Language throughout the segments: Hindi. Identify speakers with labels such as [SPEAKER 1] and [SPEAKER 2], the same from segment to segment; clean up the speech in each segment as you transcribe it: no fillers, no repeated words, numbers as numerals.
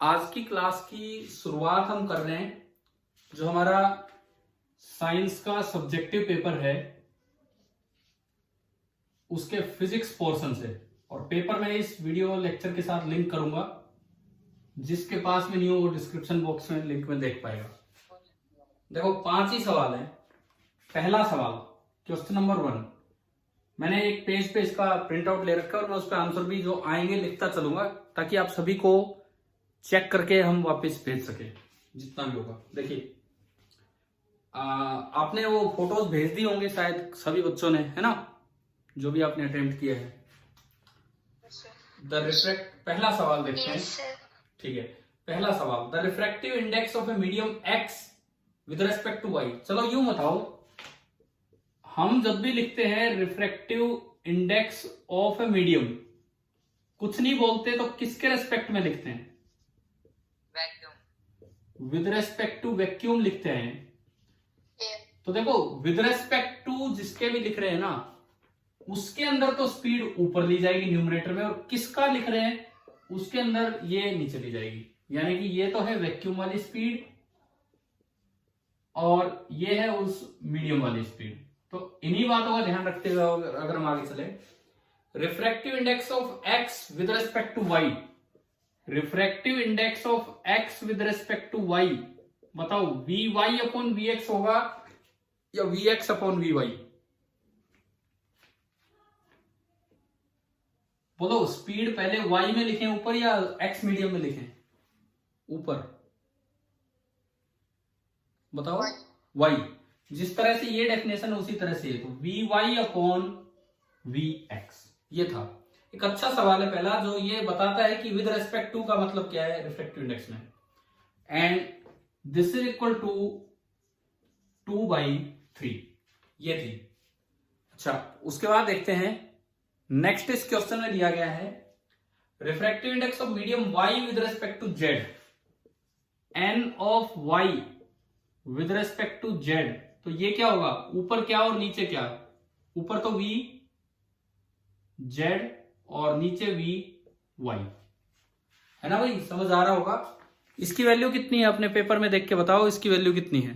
[SPEAKER 1] आज की क्लास की शुरुआत हम कर रहे हैं। जो हमारा साइंस का सब्जेक्टिव पेपर है उसके फिजिक्स पोर्शन से, और पेपर मैं इस वीडियो लेक्चर के साथ लिंक करूंगा। जिसके पास में नहीं हो वो डिस्क्रिप्शन बॉक्स में लिंक में देख पाएगा। देखो 5 ही सवाल है। पहला सवाल क्वेश्चन नंबर 1, मैंने एक पेज पे इसका प्रिंट आउट ले रखा है और मैं उस पर आंसर भी जो आएंगे लिखता चलूंगा ताकि आप सभी को चेक करके हम वापस भेज सके जितना भी होगा। देखिए आपने वो फोटोज भेज दी होंगे शायद सभी बच्चों ने, है ना, जो भी आपने अटेम्प्ट किया है। द रिफ्रैक्ट पहला सवाल देखते हैं। ठीक है, पहला सवाल, the refractive index of a medium X with respect to Y. चलो यूं बताओ, हम जब भी लिखते हैं refractive index of a medium, कुछ नहीं बोलते तो किसके रेस्पेक्ट में लिखते हैं? Vacuum. With respect to vacuum लिखते हैं। तो देखो विद रेस्पेक्ट टू जिसके भी लिख रहे हैं ना, उसके अंदर तो स्पीड ऊपर ली जाएगी न्यूमरेटर में, और किसका लिख रहे हैं उसके अंदर ये नीचे ली जाएगी। यानी कि ये तो है वैक्यूम वाली स्पीड और ये है उस मीडियम वाली स्पीड। तो इन्हीं बातों का ध्यान रखते हुए अगर हम आगे चले, refractive index of X with respect to Y, refractive index of X with respect to Y, बताओ V Y upon V X होगा या V X upon V Y? बोलो, स्पीड पहले वाई में लिखें ऊपर या एक्स मीडियम में लिखें ऊपर? बताओ वाई। जिस तरह से ये डेफिनेशन है उसी तरह से ये, तो V Y upon V X. ये था एक अच्छा सवाल है पहला, जो ये बताता है कि विद रेस्पेक्ट टू का मतलब क्या है रिफ्रैक्टिव इंडेक्स में। And this is equal to 2/3, ये थी। अच्छा, उसके बाद देखते हैं नेक्स्ट इस क्वेश्चन में दिया गया है refractive index of medium Y with respect to Z, N of Y with respect to Z. तो ये क्या होगा, ऊपर क्या और नीचे क्या? ऊपर तो वी जेड और नीचे वी वाई, है ना भाई? समझ आ रहा होगा। इसकी वैल्यू कितनी है अपने पेपर में देख के बताओ, इसकी वैल्यू कितनी है?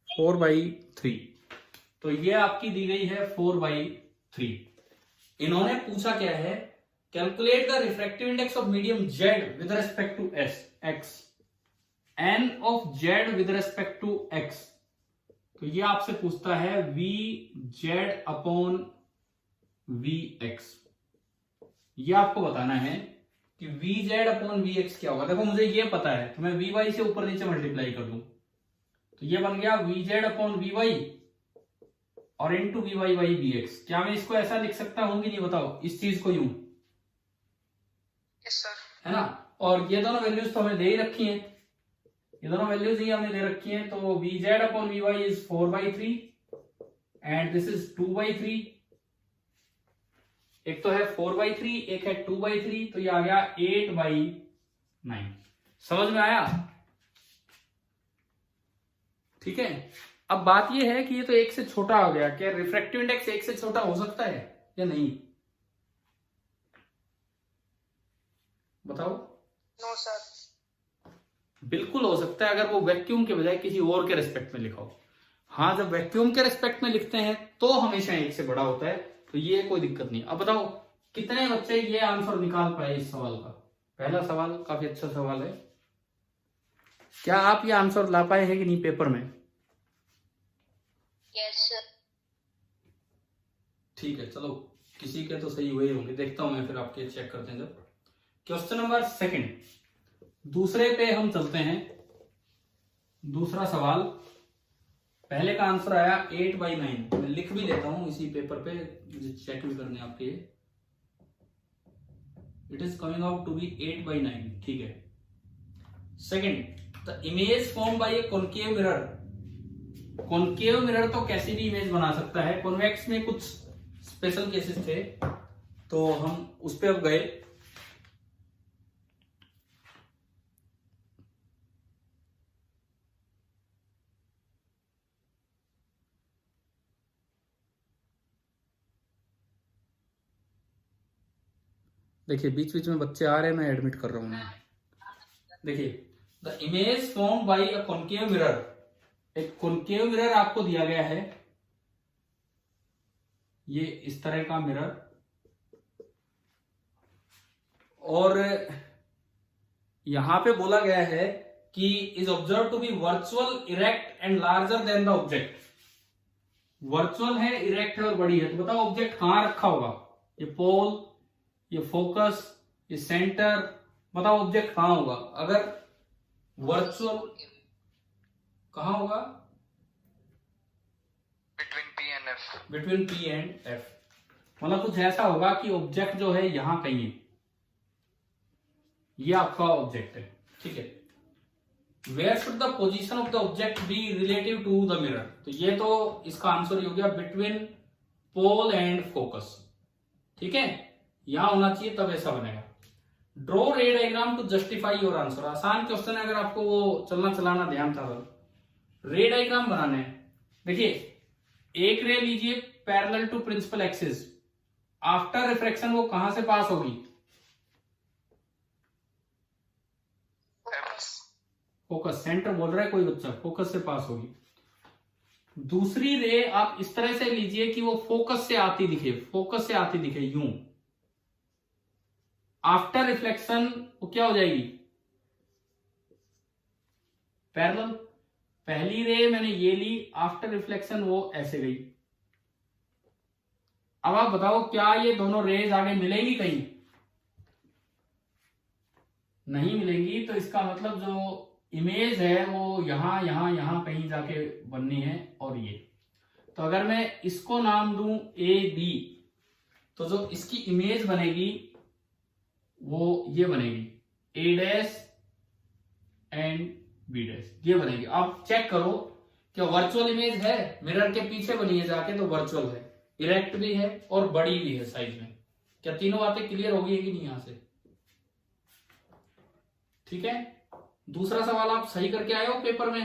[SPEAKER 1] 4/3। तो ये आपकी दी गई है 4/3। इन्होंने पूछा क्या है, calculate the refractive index of medium Z with respect to S X, N of Z with respect to X. तो ये आपसे पूछता है V Z upon V X. ये आपको बताना है कि V Z upon V X क्या होगा। देखो मुझे ये पता है तो मैं वी वाई से ऊपर नीचे मल्टीप्लाई कर दूं, तो ये बन गया V Z upon V Y और into V Y by V X. क्या मैं इसको ऐसा लिख सकता हूं कि नहीं? बताओ इस चीज को यूं। यस सर, है ना। और ये दोनों वैल्यूज तो हमें दे ही रखी हैं, ये दोनों वैल्यूज ही हमने दे रखी हैं। तो V Z upon V Y is 4/3 and this is 2/3। एक तो है 4/3, एक है 2/3, तो ये आ गया 8/9। समझ में आया? ठीक है। अब बात ये है कि ये तो एक से छोटा हो गया, क्या रिफ्रैक्टिव इंडेक्स एक से छोटा हो सकता है या नहीं? बताओ। No sir. बिल्कुल हो सकता है, अगर वो वैक्यूम के बजाय किसी और के रेस्पेक्ट में लिखा हो। हाँ, जब वैक्यूम के रेस्पेक्ट में लिखते हैं तो हमेशा एक से बड़ा होता है, तो ये कोई दिक्कत नहीं। अब बताओ कितने बच्चे ये आंसर निकाल पाए इस सवाल का? पहला सवाल काफी अच्छा सवाल है। क्या आप ये आंसर ला पाए हैं कि नहीं पेपर में? Yes sir. ठीक है, चलो किसी के तो सही हुए होंगे, देखता हूं मैं, फिर आपके चेक करते हैं। जब क्वेश्चन नंबर 2, दूसरे पे हम चलते हैं। दूसरा सवाल, पहले का आंसर आया 8/9। मैं लिख भी लेता हूं इसी पेपर पे, मुझे चेक भी करने आपके। It is coming out to be 8/9। ठीक है। Second, the image form by a concave mirror. Concave mirror तो कैसी भी इमेज बना सकता है, कॉन्वेक्स में कुछ स्पेशल केसेस थे तो हम उस पे अब गए। देखिए बीच बीच में बच्चे आ रहे हैं, मैं एडमिट कर रहा हूँ। देखिए the image form by a concave mirror, एक कॉन्केव मिरर आपको दिया गया है, ये इस तरह का मिरर, और यहां पे बोला गया है कि is observe to be virtual, erect and larger than the object. Virtual है, इरेक्ट है और बड़ी है। तो बताओ ऑब्जेक्ट कहां रखा होगा? ये पोल, ये फोकस, ये सेंटर, बताओ ऑब्जेक्ट कहां होगा? अगर वर्चुअल कहां होगा? Between P and F. मतलब कुछ ऐसा होगा कि ऑब्जेक्ट जो है यहां कहीं है, ये आपका ऑब्जेक्ट है, ठीक है। Where should the position of the object be relative to the mirror? तो ये तो इसका आंसर ही हो गया बिटवीन पोल एंड फोकस, ठीक है, यहां होना चाहिए, तब ऐसा बनेगा। Draw ray diagram to justify your answer. आसान क्वेश्चन है, अगर आपको वो चलना चलाना ध्यान था तो। रे डायग्राम बनाने हैं। देखिए एक रे लीजिए parallel to principal axis, after refraction वो कहां से पास होगी? फोकस, सेंटर बोल रहा है कोई बच्चा, फोकस से पास होगी। दूसरी रे आप इस तरह से लीजिए कि वो फोकस से आती दिखे, फोकस से आती दिखे यूं, आफ्टर रिफ्लेक्शन वो क्या हो जाएगी? पैरेलल। पहली रे मैंने ये ली, आफ्टर रिफ्लेक्शन वो ऐसे गई। अब आप बताओ क्या ये दोनों रेज आगे मिलेंगी कहीं? नहीं मिलेंगी। तो इसका मतलब जो इमेज है वो यहां यहां यहां कहीं जाके बननी है, और ये। तो अगर मैं इसको नाम दूं ए बी, तो जो इसकी इमेज बनेगी वो ये बनेगी, ए डैश एंड बी डैश, ये बनेगी। आप चेक करो क्या वर्चुअल इमेज है? मिरर के पीछे बनी है जाके, तो वर्चुअल है, इरेक्ट भी है और बड़ी भी है साइज में। क्या तीनों बातें क्लियर हो गई है कि नहीं यहां से? ठीक है। दूसरा सवाल आप सही करके आए हो पेपर में?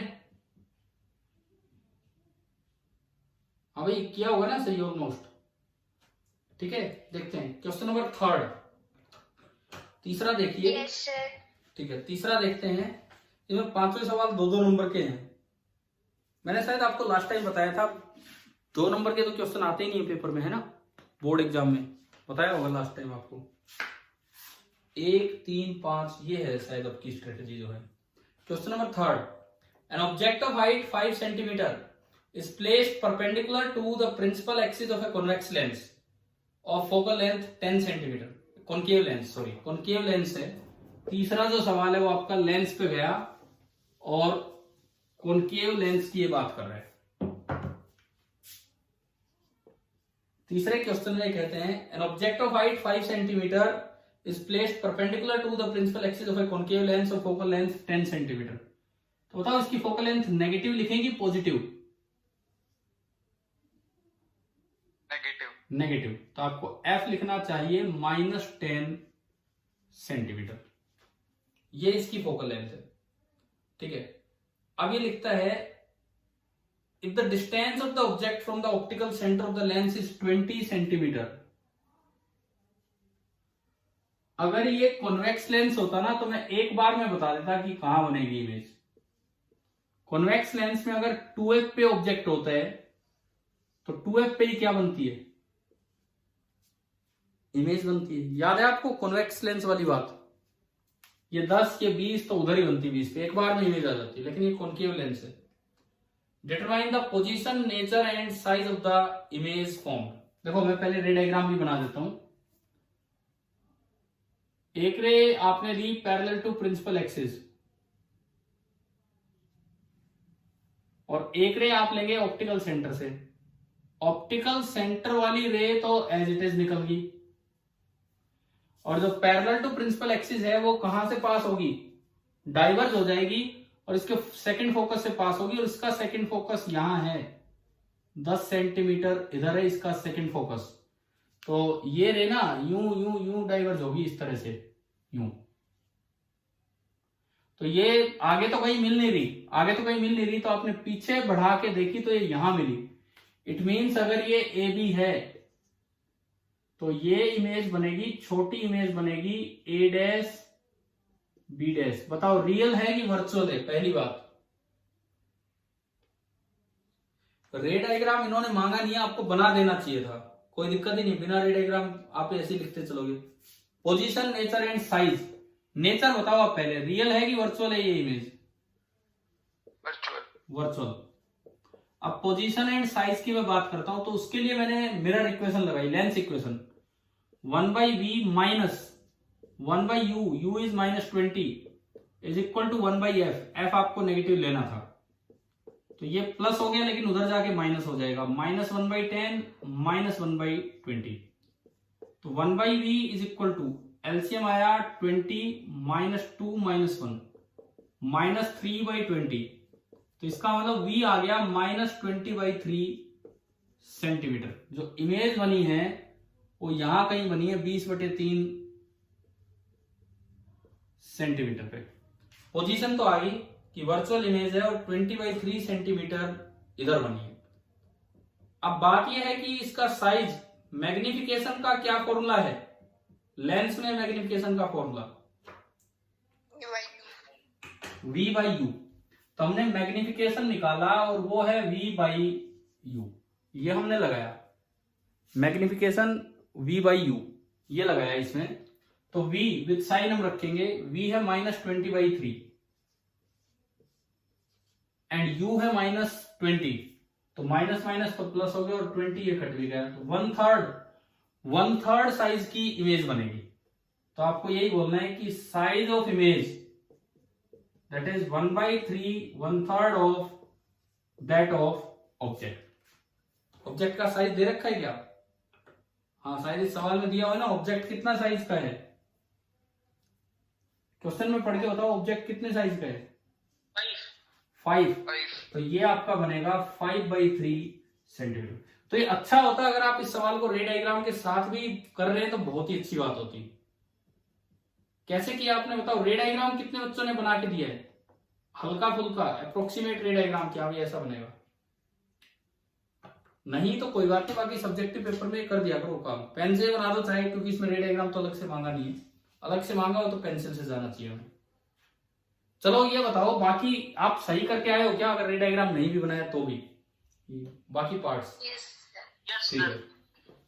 [SPEAKER 1] हाँ भाई किया होगा ना सही ऑलमोस्ट, ठीक है। देखते हैं क्वेश्चन नंबर 3। तीसरा देखिए। yes, ठीक है, तीसरा देखते हैं। इसमें 5वें सवाल 2-2 नंबर के हैं। मैंने शायद आपको लास्ट टाइम बताया था 2 नंबर के तो क्वेश्चन आते ही नहीं है पेपर में, है ना, बोर्ड एग्जाम में बताया होगा लास्ट टाइम आपको। 1, 3, 5 ये है शायद आपकी स्ट्रेटेजी जो है। Question number 3, N object of height 5 centimetre is placed perpendicular to the principal axis of a convex lens of focal length 10 cm, concave lens, sorry concave lens है। तीसरा जो सवाल है वो आपका लेंस पे गया और कॉनकेव लेंस की ये बात कर रहा है। तीसरे क्वेश्चन में कहते हैं an object of height 5 centimetre is placed perpendicular to the principal axis of a concave lens of focal length 10 centimetre. तो बताओ इसकी फोकल लेंथ नेगेटिव लिखेंगे पॉजिटिव? नेगेटिव। तो आपको F लिखना चाहिए -10 सेंटीमीटर, ये इसकी फोकल लेंथ है, ठीक है। अब ये लिखता है if the distance of the object from the optical centre of the lens is 20 centimetre. अगर ये कॉन्वेक्स लेंस होता ना तो मैं एक बार में बता देता कि कहां बनेगी इमेज। कॉन्वेक्स लेंस में अगर 2f पे ऑब्जेक्ट होता है तो 2f पे ही क्या बनती है? इमेज बनती है। याद है आपको कॉन्वेक्स लेंस वाली बात? ये 10 के 20 तो उधर ही बनती है, 20 पे एक बार में इमेज आ जाती है, लेकिन ये कॉनकेव लेंस है। Determine the position, nature and size of the image form. देखो मैं पहले रे डायग्राम भी बना देता हूं। एक रे आपने ली पैरेलल टू प्रिंसिपल एक्सिस, और एक रे आप लेंगे ऑप्टिकल सेंटर से। ऑप्टिकल सेंटर वाली रे तो एज इट इज निकल गई, और जो पैरेलल टू प्रिंसिपल एक्सिस है वो कहां से पास होगी? डाइवर्ज हो जाएगी और इसके सेकंड फोकस से पास होगी, और इसका सेकंड फोकस यहां है 10 सेंटीमीटर इधर है इसका सेकंड फोकस। तो ये रे ना यूं यूं यूं डाइवर्ज होगी इस तरह से, यूं। तो ये आगे तो कहीं मिल नहीं रही, आगे तो कहीं मिल नहीं रही, तो आपने पीछे बढ़ा के देखी तो ये यहां मिली। इट मीन्स अगर ये ए बी है तो ये इमेज बनेगी, छोटी इमेज बनेगी ए डैश बी डैश। बताओ रियल है कि वर्चुअल है? पहली बात, रे डायग्राम इन्होंने मांगा नहीं है, आपको बना देना चाहिए था, कोई दिक्कत ही नहीं, बिना रे डायग्राम आप ऐसे ही लिखते चलोगे। Position, nature and size. Nature बताओ आप पहले, रियल है कि वर्चुअल है ये इमेज? वर्चुअल। अब पोजीशन एंड साइज की मैं बात करता हूं, तो उसके लिए मैंने मिरर इक्वेशन लगाई, lens equation. 1/v minus 1/u, u is -20 is equal to 1/f, f आपको नेगेटिव लेना था, तो ये प्लस हो गया लेकिन उधर जाके माइनस हो जाएगा, -1/10 -1/20। तो 1/v is equal to, LCM आया 20 -2 -1 -3/20, तो इसका मतलब v आ गया -20/3 सेंटीमीटर। जो इमेज बनी है वो यहां कहीं बनी है 20/3 सेंटीमीटर पे। पोजीशन तो आ गई कि वर्चुअल इमेज है और 20/3 सेंटीमीटर इधर बनी है। अब बात यह है कि इसका साइज, मैग्निफिकेशन का क्या फॉर्मूला है? लेंस में मैग्निफिकेशन का फॉर्मूला v/u। तो हमने मैग्निफिकेशन निकाला और वो है v/u, ये हमने लगाया मैग्निफिकेशन v/u, ये लगाया इसमें। तो v विद साइन हम रखेंगे, v है -20/3 एंड u है -20, तो माइनस माइनस तो प्लस हो गया और 20 ये कट भी गया, तो 1/3 साइज की इमेज बनेगी। तो आपको यही बोलना है कि size of image that is 1/3, 1/3 of that of object. Object का साइज दे रखा है क्या? हाँ, साइज इस सवाल में दिया हुआ है ना। ऑब्जेक्ट कितना साइज का है? क्वेश्चन में पढ़ के बताओ, ऑब्जेक्ट कितने साइज का है? 5। तो ये आपका बनेगा 5/3 सेंटीमीटर। तो ये अच्छा होता अगर आप इस सवाल को रे डायग्राम के साथ भी कर रहे हैं, तो बहुत ही अच्छी बात होती। कैसे किया आपने बताओ? रे डायग्राम कितने बच्चों ने बना के दिया है? हल्का फुल्का अप्रोक्सीमेट रे डायग्राम, क्या भी ऐसा बनेगा? नहीं तो कोई बात नहीं, बाकी सब्जेक्टिव पेपर में कर दिया करो काम, पेन से बना दो चाहे, क्योंकि इसमें रे डायग्राम तो अलग से मांगा नहीं है। अलग से मांगा हो तो पेंसिल से जाना चाहिए हमें। चलो ये बताओ, बाकी आप सही करके आए हो क्या? अगर रे डायग्राम नहीं भी बनाया तो भी बाकी पार्ट्स? ठीक है।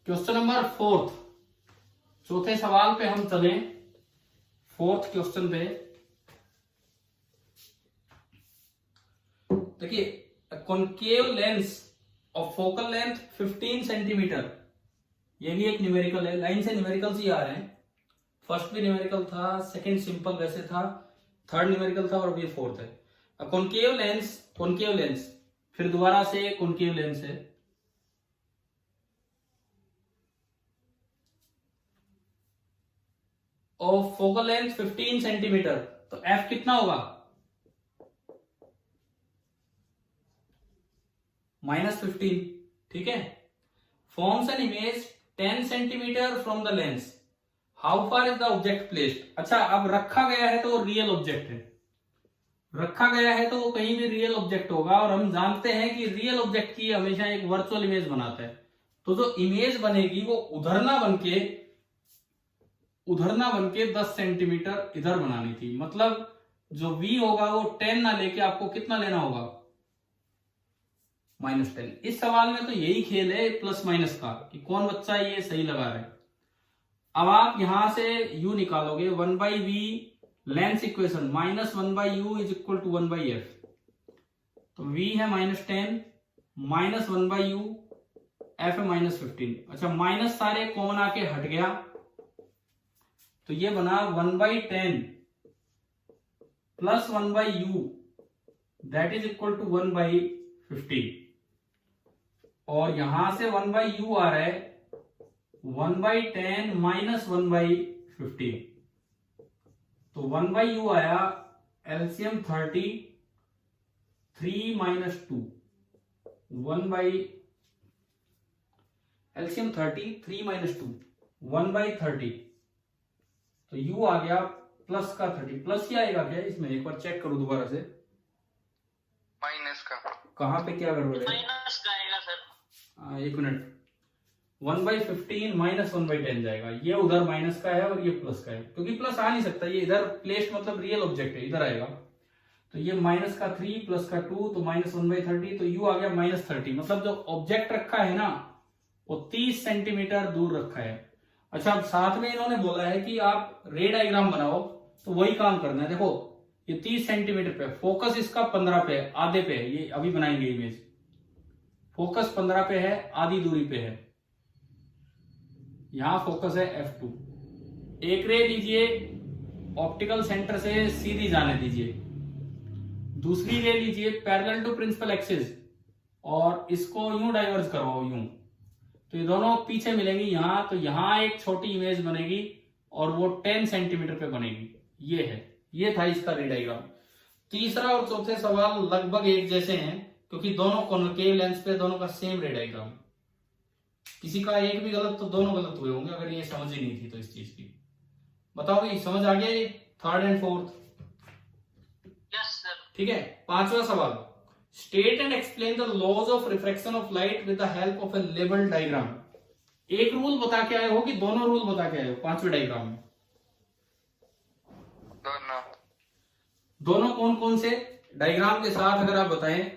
[SPEAKER 1] क्वेश्चन नंबर 4, चौथे सवाल पे हम चले। 4th क्वेश्चन पे देखिए, concave lens of focal length 15 centimetre, ये भी एक न्यूमेरिकल है। लाइन से न्यूमेरिकल्स ही आ रहे हैं, फर्स्ट भी न्यूमेरिकल था, सेकंड सिंपल वैसे था, थर्ड न्यूमेरिकल था और अभी 4th है। कॉन्केव लेंस, फिर दोबारा से कॉन्केव लेंस है। ऑफ फोकल लेंथ 15 सेंटीमीटर, तो f कितना होगा? -15, ठीक है। Forms an image 10 centimetre from the lens, how far is the object placed. अच्छा, अब रखा गया है तो वो रियल ऑब्जेक्ट है, रखा गया है तो वो कहीं भी रियल ऑब्जेक्ट होगा, और हम जानते हैं कि रियल ऑब्जेक्ट की हमेशा एक वर्चुअल इमेज बनाता है। तो जो इमेज बनेगी वो उधर ना बनके 10 सेंटीमीटर इधर बनानी थी। मतलब जो v होगा वो 10 ना लेके आपको कितना लेना होगा? -10। इस सवाल में तो यही खेल है प्लस माइनस का, कि कौन बच्चा ये सही लगा रहा है। अब आप यहां से u निकालोगे, 1/v lens equation, -1/u is equal to 1/f। तो v है -10, -1/u, f है -15। अच्छा, माइनस सारे कॉमन आके हट गया, तो ये बना 1/10 plus 1/u that is equal to 1/15। और यहां से 1/u आ रहा है 1/10 माइनस 1/15, तो 1/u आया एलसीएम 30, 3 - 2, एलसीएम 30, 3 - 2, 1/30। तो u आ गया प्लस का 30, प्लस ही आएगा क्या इसमें? एक बार चेक करो दोबारा से,
[SPEAKER 2] माइनस का।
[SPEAKER 1] कहां पे क्या गड़बड़ है?
[SPEAKER 2] माइनस का आएगा सर।
[SPEAKER 1] एक मिनट, 1/15 माइनस 1/10 जाएगा। ये उधर माइनस का है और ये प्लस का है, क्योंकि प्लस आ नहीं सकता, ये इधर प्लेस्ड मतलब रियल ऑब्जेक्ट है, इधर आएगा। तो ये माइनस का 3 प्लस का 2 तो माइनस 1/30, तो यू आ गया -30। मतलब जो ऑब्जेक्ट रखा है ना वो 30 सेंटीमीटर दूर रखा है। अच्छा, अब साथ में इन्होंने बोला है कि आप रे डायग्राम बनाओ, तो वही काम करना है। देखो ये 30 सेंटीमीटर पे, फोकस इसका 15 पे है, आधे पे है, ये अभी बनाएंगे इमेज। फोकस 15 पे है, आधी दूरी पे है, यहां फोकस है F2। एक रे लीजिए, ऑप्टिकल सेंटर से सीधी जाने दीजिए, दूसरी रे लीजिए पैरेलल टू प्रिंसिपल एक्सिस और इसको यूं डाइवर्ज करवाओ यूं, तो ये दोनों पीछे मिलेंगी यहां, तो यहां एक छोटी इमेज बनेगी और वो 10 सेंटीमीटर पे बनेगी। ये है, ये था इसका रे डायग्राम। तीसरा और चौथे सवाल लगभग एक जैसे हैं, क्योंकि दोनों कॉन्केव लेंस पे दोनों का सेम रे डायग्राम। किसी का एक भी गलत तो दोनों गलत हुए होंगे, अगर ये समझ ही नहीं थी तो इस चीज की। बताओ भाई, समझ आ गया ये थर्ड एंड फोर्थ? ठीक है। पांचवा सवाल, state and explain the laws of refraction of light with the help of a label diagram. एक रूल बता के आए हो कि दोनों रूल बता के आए हो पांचवे डायग्राम में? दोनों कौन कौन से डायग्राम के साथ अगर आप बताएं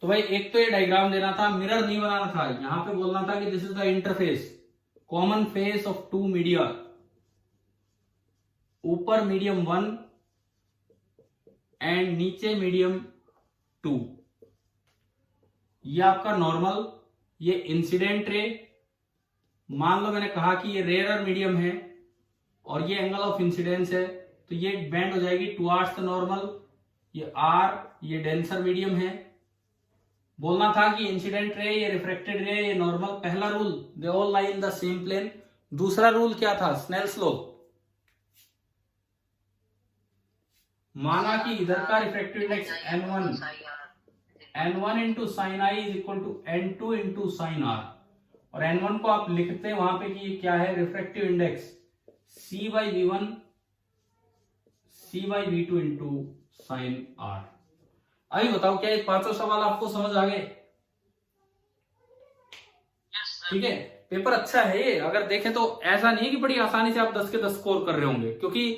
[SPEAKER 1] तो भाई, एक तो ये डायग्राम देना था, मिरर नहीं बनाना था, यहां पे बोलना था कि this is the interface, common face of two media, ऊपर मीडियम 1 एंड नीचे मीडियम 2। ये आपका नॉर्मल, ये इंसिडेंट रे। मान लो मैंने कहा कि ये रेयर मीडियम है और ये एंगल ऑफ इंसिडेंस है, तो ये बेंड हो जाएगी टुवार्ड्स द नॉर्मल। ये आर, ये डेंसर मीडियम है। बोलना था कि इंसिडेंट रे, ये रिफ्रैक्टेड रे, ये नॉर्मल। पहला rule, they all lie in the same plane. दूसरा रूल क्या था? Snell's law. माना कि इधर का refractive index n1 into sine I is equal to n2 into sine R, और n1 को आप लिखते हैं वहां पे कि ये क्या है, refractive index c/v1 c/v2 into sine R. अभी बताओ, क्या ये पांचों सवाल आपको समझ आ गए? ठीक है, पेपर अच्छा है ये। अगर देखें तो ऐसा नहीं है कि बड़ी आसानी से आप 10 के 10 स्कोर कर रहे होंगे, क्योंकि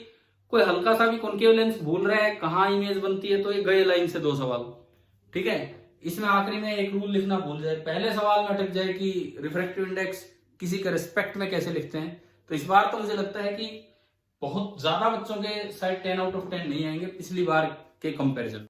[SPEAKER 1] कोई हल्का सा भी कॉन्केव लेंस भूल रहा है, कहां इमेज बनती है, तो ये गए लाइन से 2 सवाल। ठीक है, इसमें आखिरी में एक रूल लिखना भूल जाए, पहले सवाल में अटक जाए कि रिफ्रैक्टिव इंडेक्स किसी के रिस्पेक्ट में कैसे लिखते हैं। तो इस बार तो मुझे लगता है कि बहुत ज्यादा बच्चों के शायद 10 आउट ऑफ 10 नहीं आएंगे पिछली बार के कंपैरिजन।